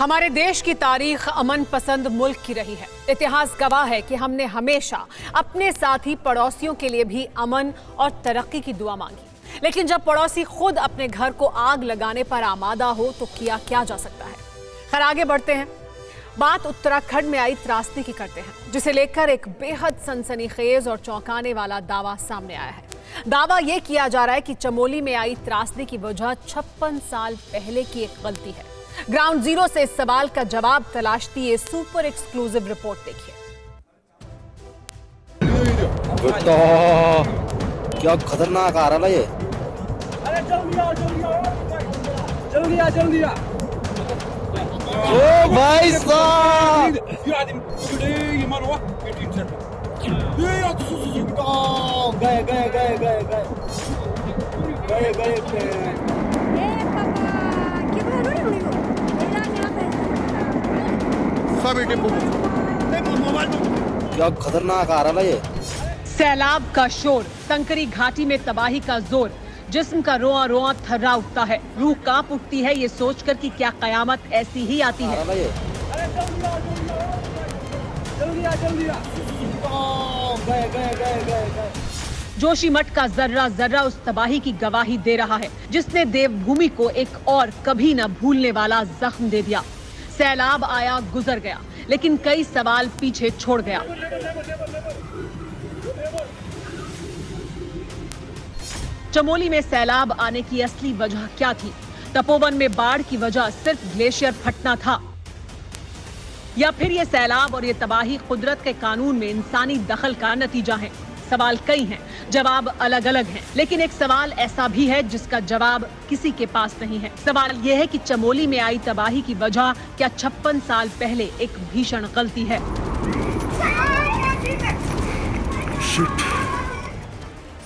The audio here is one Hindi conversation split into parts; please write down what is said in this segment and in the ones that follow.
हमारे देश की तारीख अमन पसंद मुल्क की रही है। इतिहास गवाह है कि हमने हमेशा अपने साथी पड़ोसियों के लिए भी अमन और तरक्की की दुआ मांगी, लेकिन जब पड़ोसी खुद अपने घर को आग लगाने पर आमादा हो तो किया क्या जा सकता है। खैर, आगे बढ़ते हैं। बात उत्तराखंड में आई त्रासदी की करते हैं, जिसे लेकर एक बेहद सनसनीखेज और चौंकाने वाला दावा सामने आया है। दावा यह किया जा रहा है कि चमोली में आई त्रासदी की वजह 56 साल पहले की एक गलती है। ग्राउंड जीरो से इस सवाल का जवाब तलाशती ये सुपर एक्सक्लूसिव रिपोर्ट देखिए। क्या खतरनाक आ रहा है ये। अरे जल्दी आ। ओ भाई साहब, गए। क्या खतरनाक आ रहा है ये। सैलाब का शोर, संकरी घाटी में तबाही का जोर, जिस्म का रोआ रोआ थर्रा उठता है। रूह कांप उठती है ये सोचकर कि क्या कयामत ऐसी ही आती है। जल्दी आ। गए। जोशीमठ का जर्रा जर्रा उस तबाही की गवाही दे रहा है जिसने देवभूमि को एक और कभी न भूलने वाला जख्म दे दिया। सैलाब आया, गुजर गया, लेकिन कई सवाल पीछे छोड़ गया। चमोली में सैलाब आने की असली वजह क्या थी? तपोवन में बाढ़ की वजह सिर्फ ग्लेशियर फटना था, या फिर ये सैलाब और ये तबाही कुदरत के कानून में इंसानी दखल का नतीजा है? सवाल कई हैं, जवाब अलग अलग हैं, लेकिन एक सवाल ऐसा भी है जिसका जवाब किसी के पास नहीं है। सवाल यह है कि चमोली में आई तबाही की वजह क्या 56 साल पहले एक भीषण गलती है?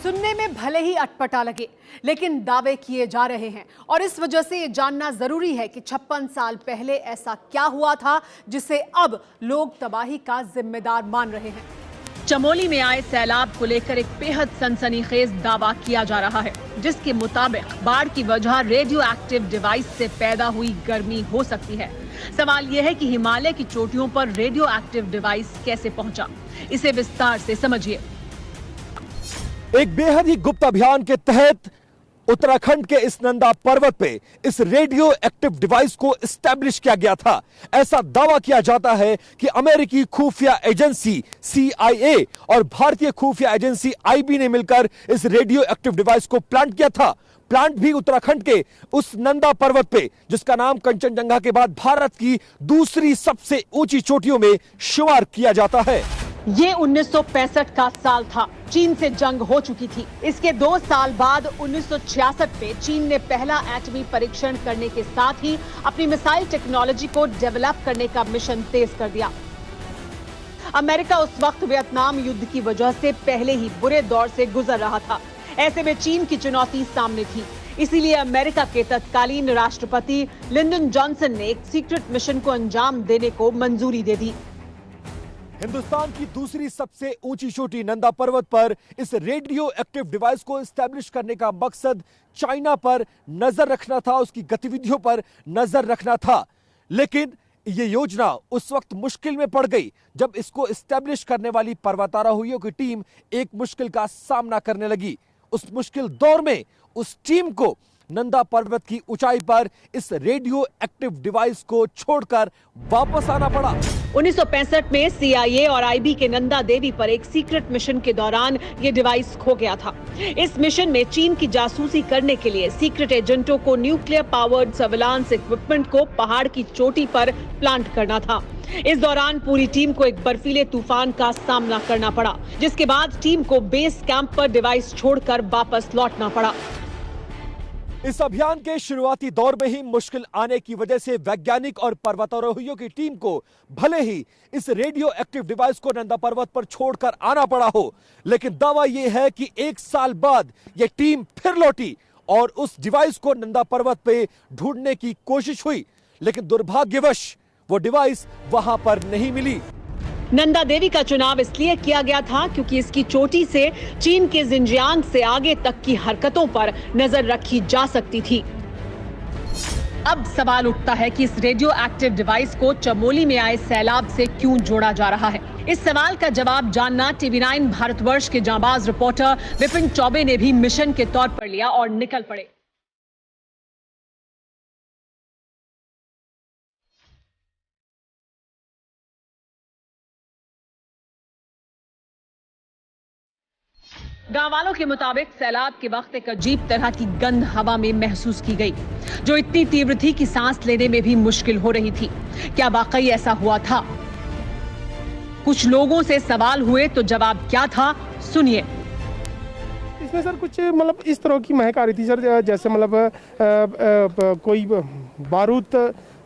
सुनने में भले ही अटपटा लगे, लेकिन दावे किए जा रहे हैं और इस वजह से ये जानना जरूरी है कि 56 साल पहले ऐसा क्या हुआ था जिसे अब लोग तबाही का जिम्मेदार मान रहे हैं। चमोली में आए सैलाब को लेकर एक बेहद सनसनीखेज दावा किया जा रहा है, जिसके मुताबिक बाढ़ की वजह रेडियो एक्टिव डिवाइस से पैदा हुई गर्मी हो सकती है। सवाल यह है कि हिमालय की चोटियों पर रेडियो एक्टिव डिवाइस कैसे पहुंचा? इसे विस्तार से समझिए। एक बेहद ही गुप्त अभियान के तहत उत्तराखंड के इस नंदा पर्वत पे इस रेडियो एक्टिव डिवाइस को एस्टैब्लिश किया गया था। ऐसा दावा किया जाता है कि अमेरिकी खुफिया एजेंसी CIA और भारतीय खुफिया एजेंसी IB ने मिलकर इस रेडियो एक्टिव डिवाइस को प्लांट किया था। प्लांट भी उत्तराखंड के उस नंदा पर्वत पे, जिसका नाम कंचनजंगा के बाद भारत की दूसरी सबसे ऊंची चोटियों में शुमार किया जाता है। ये 1965 का साल था। चीन से जंग हो चुकी थी। इसके 2 साल बाद 1966 में चीन ने पहला एटमी परीक्षण करने के साथ ही अपनी मिसाइल टेक्नोलॉजी को डेवलप करने का मिशन तेज कर दिया। अमेरिका उस वक्त वियतनाम युद्ध की वजह से पहले ही बुरे दौर से गुजर रहा था। ऐसे में चीन की चुनौती सामने थी। इसीलिए अमेरिका के तत्कालीन राष्ट्रपति लिंडन जॉनसन ने एक सीक्रेट मिशन को अंजाम देने को मंजूरी दे दी। हिंदुस्तान की दूसरी सबसे ऊंची चोटी नंदा पर्वत पर इस रेडियो एक्टिव डिवाइस को एस्टैब्लिश करने का मकसद चाइना पर नजर रखना था, उसकी गतिविधियों पर नजर रखना था। लेकिन ये योजना उस वक्त मुश्किल में पड़ गई जब इसको एस्टैब्लिश करने वाली पर्वतारोहियों की टीम एक मुश्किल का सामना करने लगी। उस मुश्किल दौर में उस टीम को नंदा पर्वत की ऊंचाई पर इस रेडियो एक्टिव डिवाइस को छोड़कर वापस आना पड़ा। 1965 में CIA और IB के नंदा देवी पर एक सीक्रेट मिशन के दौरान ये डिवाइस खो गया था। इस मिशन में चीन की जासूसी करने के लिए सीक्रेट एजेंटों को न्यूक्लियर पावर्ड सर्विलांस इक्विपमेंट को पहाड़ की चोटी पर प्लांट करना था। इस दौरान पूरी टीम को एक बर्फीले तूफान का सामना करना पड़ा, जिसके बाद टीम को बेस कैंप पर डिवाइस छोड़कर वापस लौटना पड़ा। इस अभियान के शुरुआती दौर में ही मुश्किल आने की वजह से वैज्ञानिक और पर्वतारोहियों की टीम को भले ही इस रेडियो एक्टिव डिवाइस को नंदा पर्वत पर छोड़कर आना पड़ा हो, लेकिन दावा यह है कि 1 साल बाद यह टीम फिर लौटी और उस डिवाइस को नंदा पर्वत पे ढूंढने की कोशिश हुई, लेकिन दुर्भाग्यवश वो डिवाइस वहां पर नहीं मिली। नंदा देवी का चुनाव इसलिए किया गया था क्योंकि इसकी चोटी से चीन के जिनजियांग से आगे तक की हरकतों पर नजर रखी जा सकती थी। अब सवाल उठता है कि इस रेडियो एक्टिव डिवाइस को चमोली में आए सैलाब से क्यों जोड़ा जा रहा है। इस सवाल का जवाब जानना TV9 भारतवर्ष के जांबाज रिपोर्टर विपिन चौबे ने भी मिशन के तौर पर लिया और निकल पड़े। गांव वालों के मुताबिक सैलाब के वक्त एक अजीब तरह की गंध हवा में महसूस की गई, जो इतनी तीव्र थी कि सांस लेने में भी मुश्किल हो रही थी। क्या वाकई ऐसा हुआ था? कुछ लोगों से सवाल हुए तो जवाब क्या था, सुनिए। इसमें सर कुछ मतलब इस तरह की महक आ रही थी सर, जैसे मतलब कोई बारूद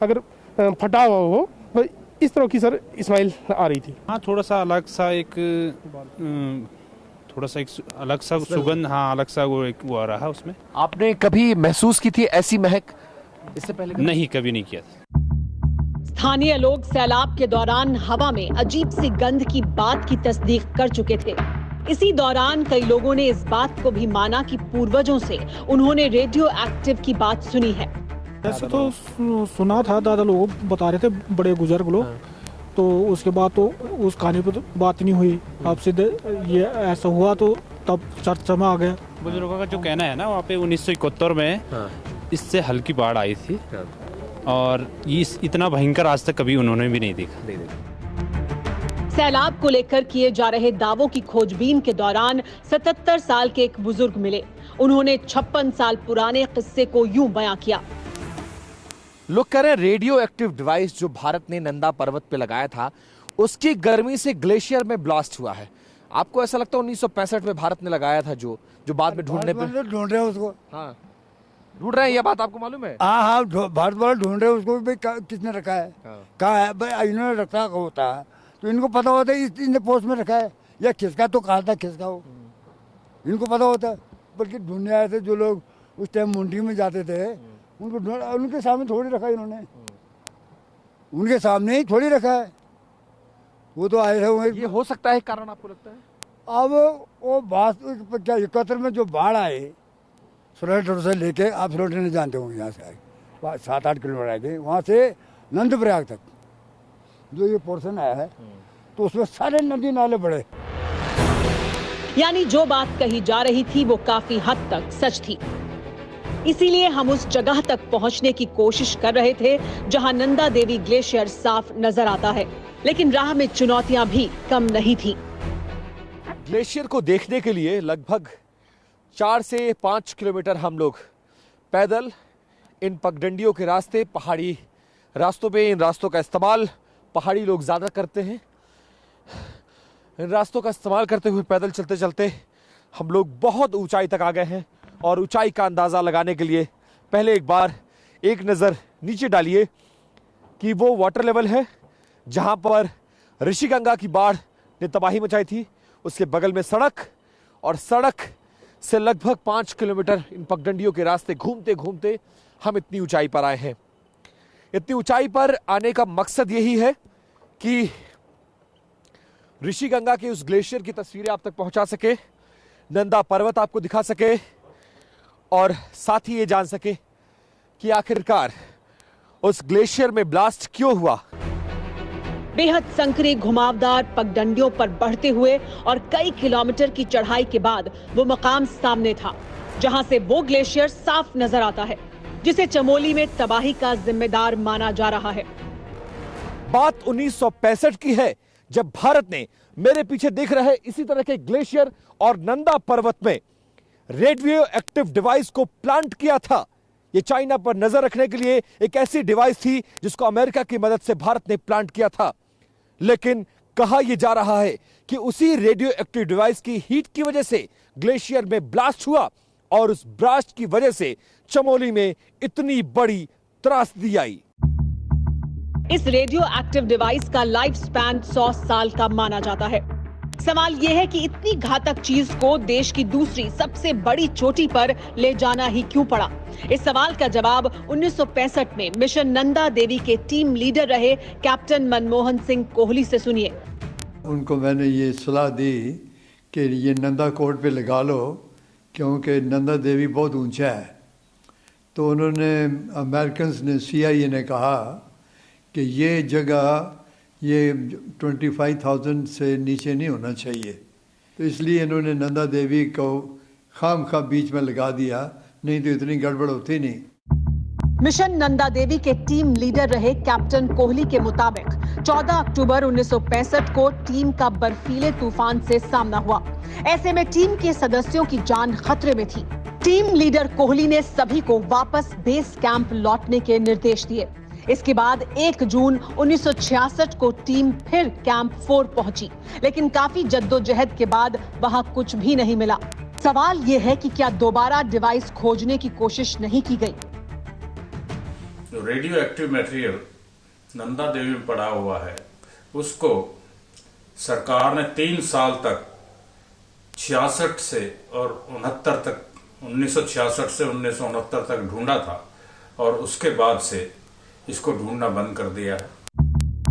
अगर फटा हुआ हो, इस तरह की सर स्मेल आ रही थी। हाँ, थोड़ा सा अलग सा एक अलग सा सुगंध, हाँ अलग सा वो आ रहा उसमें। आपने कभी महसूस की थी ऐसी महक इससे पहले? नहीं, कभी नहीं किया था। स्थानीय लोग सैलाब के दौरान हवा में अजीब सी गंध की बात की तस्दीक कर चुके थे। इसी दौरान कई लोगों ने इस बात को भी माना कि पूर्वजों से उन्होंने रेडियो एक्टिव की बात सुनी है। ऐसे तो सुना था, दादा लोग बता रहे थे, बड़े बुजुर्ग लोग। तो उसके बाद तो उस कहानी पर तो बात नहीं हुई। आपसे ये ऐसा हुआ तो तब चर्चा में आ गया। बुजुर्गों का जो कहना है ना, वहाँ पे 1971 में इससे हल्की बाढ़ आई थी और ये इतना भयंकर आज तक कभी उन्होंने भी नहीं देखा। सैलाब को लेकर किए जा रहे दावों की खोजबीन के दौरान 77 साल के एक बुजुर्ग मिले। उन्होंने 56 साल पुराने किस्से को यूं बयां किया। लोग कह रहे हैं रेडियो एक्टिव डिवाइस जो भारत ने नंदा पर्वत पे लगाया था, उसकी गर्मी से ग्लेशियर में ब्लास्ट हुआ है। आपको ऐसा लगता है 1965 में भारत ने लगाया था, जो बाद में ढूंढने पे ढूंढ रहे हैं उसको। हाँ, ढूंढ रहे हैं, ये बात आपको मालूम है? हाँ, भारत वाले ढूंढ रहे हैं उसको भी। किसने रखा है? कहाँ है भाई? इन्होंने रखा होता है तो इनको पता होता है इनने पोस्ट में रखा है या किसका, तो कहा था किसका हो, इनको पता होता है। बल्कि ढूंढने आए थे जो लोग उस टाइम मुंडी में जाते थे, उनको उनके सामने थोड़ी रखा इन्होंने, उनके सामने ही थोड़ी रखा है। वो तो आए थे। ये हो सकता है कारण, आपको लगता है? अब वो बात क्या 71 में जो बाढ़ आए सुरट से लेके, आप सुरट नहीं जानते होंगे, यहाँ से आए 7-8 किलोमीटर आए थे, वहाँ से नंदप्रयाग तक जो ये पोर्शन आया है, तो उसमें सारे नदी नाले बढ़े। यानी जो बात कही जा रही थी वो काफी हद तक सच थी। इसीलिए हम उस जगह तक पहुंचने की कोशिश कर रहे थे जहां नंदा देवी ग्लेशियर साफ नजर आता है, लेकिन राह में चुनौतियां भी कम नहीं थी। ग्लेशियर को देखने के लिए लगभग 4 से 5 किलोमीटर हम लोग पैदल इन पगडंडियों के रास्ते, पहाड़ी रास्तों पे, इन रास्तों का इस्तेमाल पहाड़ी लोग ज्यादा करते हैं। इन रास्तों का इस्तेमाल करते हुए पैदल चलते चलते हम लोग बहुत ऊंचाई तक आ गए हैं। और ऊंचाई का अंदाजा लगाने के लिए पहले एक बार एक नजर नीचे डालिए कि वो वाटर लेवल है जहां पर ऋषिगंगा की बाढ़ ने तबाही मचाई थी, उसके बगल में सड़क, और सड़क से लगभग 5 किलोमीटर इन पगडंडियों के रास्ते घूमते घूमते हम इतनी ऊंचाई पर आए हैं। इतनी ऊंचाई पर आने का मकसद यही है कि ऋषिगंगा के उस ग्लेशियर की तस्वीरें आप तक पहुंचा सके, नंदा पर्वत आपको दिखा सके, और साथ ही ये जान सके कि आखिरकार उस ग्लेशियर में ब्लास्ट क्यों हुआ। बेहद संकरे घुमावदार पगडंडियों पर बढ़ते हुए और कई किलोमीटर की चढ़ाई के बाद वो मकाम सामने था जहां से वो ग्लेशियर साफ नजर आता है, जिसे चमोली में तबाही का जिम्मेदार माना जा रहा है। बात 1965 की है, जब भारत ने मेरे पीछे देख रहे इसी तरह के ग्लेशियर और नंदा पर्वत में रेडियो एक्टिव डिवाइस को प्लांट किया था। ये चाइना पर नजर रखने के लिए एक ऐसी डिवाइस थी जिसको अमेरिका की मदद से भारत ने प्लांट किया था। लेकिन कहा यह जा रहा है कि उसी रेडियो एक्टिव डिवाइस की हीट की वजह से ग्लेशियर में ब्लास्ट हुआ और उस ब्लास्ट की वजह से चमोली में इतनी बड़ी त्रासदी आई। इस रेडियो एक्टिव डिवाइस का लाइफ स्पैन 100 साल का माना जाता है। सवाल यह है कि इतनी घातक चीज को देश की दूसरी सबसे बड़ी चोटी पर ले जाना ही क्यों पड़ा? इस सवाल का जवाब 1965 में मिशन नंदा देवी के टीम लीडर रहे कैप्टन मनमोहन सिंह कोहली से सुनिए। उनको मैंने ये सलाह दी कि ये नंदा कोट पे लगा लो, क्योंकि नंदा देवी बहुत ऊंचा है, तो उन्होंने अमेरिकन्स ने CIA ने कहा कि ये जगह ये 25,000 से नीचे नहीं होना चाहिए, तो इसलिए इन्होंने नंदा देवी को खामखा बीच में लगा दिया, नहीं तो इतनी गड़बड़ होती नहीं। मिशन नंदा देवी के टीम लीडर रहे कैप्टन कोहली के मुताबिक 14 अक्टूबर 1965 को टीम का बर्फीले तूफान से सामना हुआ। ऐसे में टीम के सदस्यों की जान खतरे में थी। टीम लीडर कोहली ने सभी को वापस बेस कैंप लौटने के निर्देश दिए। इसके बाद 1 जून 1966 को टीम फिर कैंप 4 पहुंची, लेकिन काफी जद्दोजहद के बाद वहां कुछ भी नहीं मिला। सवाल यह है कि क्या दोबारा डिवाइस खोजने की कोशिश नहीं की गई? जो radio active material Nanda Devi में पड़ा हुआ है, उसको सरकार ने 3 साल तक 66 से और 69 तक 1966 से 1969 तक ढूंढा था, और उसके बाद से इसको ढूंढना बंद कर दिया है।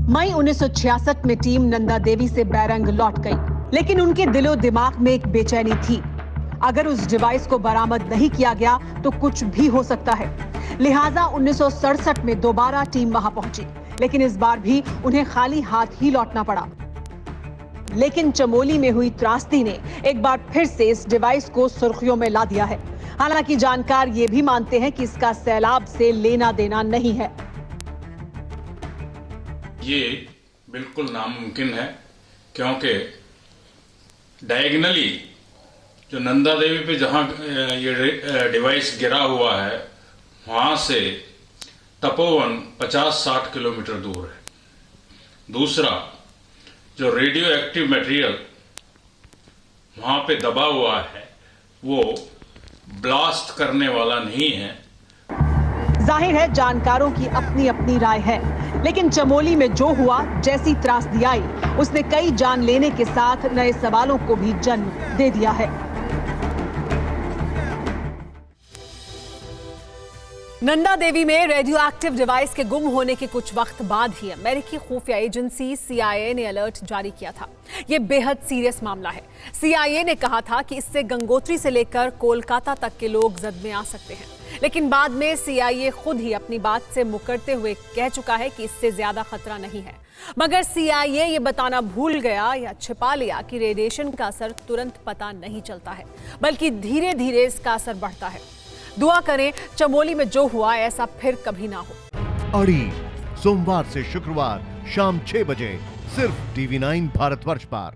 मई 1966 में टीम नंदा देवी से बैरंग लौट गई, लेकिन उनके दिलो दिमाग में एक बेचैनी थी। अगर उस डिवाइस को बरामद नहीं किया गया तो कुछ भी हो सकता है। लिहाजा 1967 में दोबारा टीम वहां पहुंची, लेकिन इस बार भी उन्हें खाली हाथ ही लौटना पड़ा। लेकिन चमोली में हुई त्रासदी ने एक बार फिर से इस डिवाइस को सुर्खियों में ला दिया है। हालांकि जानकार ये भी मानते हैं कि इसका सैलाब से लेना देना नहीं है। ये बिल्कुल नामुमकिन है, क्योंकि डायगनली जो नंदा देवी पे जहां ये डिवाइस गिरा हुआ है, वहां से तपोवन 50-60 किलोमीटर दूर है। दूसरा, जो रेडियो एक्टिव मटेरियल वहां पे दबा हुआ है, वो ब्लास्ट करने वाला नहीं है। जाहिर है जानकारों की अपनी अपनी राय है, लेकिन चमोली में जो हुआ, जैसी त्रासदी आई, उसने कई जान लेने के साथ नए सवालों को भी जन्म दे दिया है। नंदा देवी में रेडियो एक्टिव डिवाइस के गुम होने के कुछ वक्त बाद ही अमेरिकी खुफिया एजेंसी CIA ने अलर्ट जारी किया था। यह बेहद सीरियस मामला है। CIA ने कहा था कि इससे गंगोत्री से लेकर कोलकाता तक के लोग जद में आ सकते हैं, लेकिन बाद में CIA खुद ही अपनी बात से मुकरते हुए कह चुका है कि इससे ज्यादा खतरा नहीं है। मगर CIA ये बताना भूल गया या छिपा लिया कि रेडिएशन का असर तुरंत पता नहीं चलता है, बल्कि धीरे धीरे इसका असर बढ़ता है। दुआ करें चमोली में जो हुआ ऐसा फिर कभी ना हो। अड़ी सोमवार से शुक्रवार शाम 6 बजे सिर्फ TV9 भारतवर्ष पर।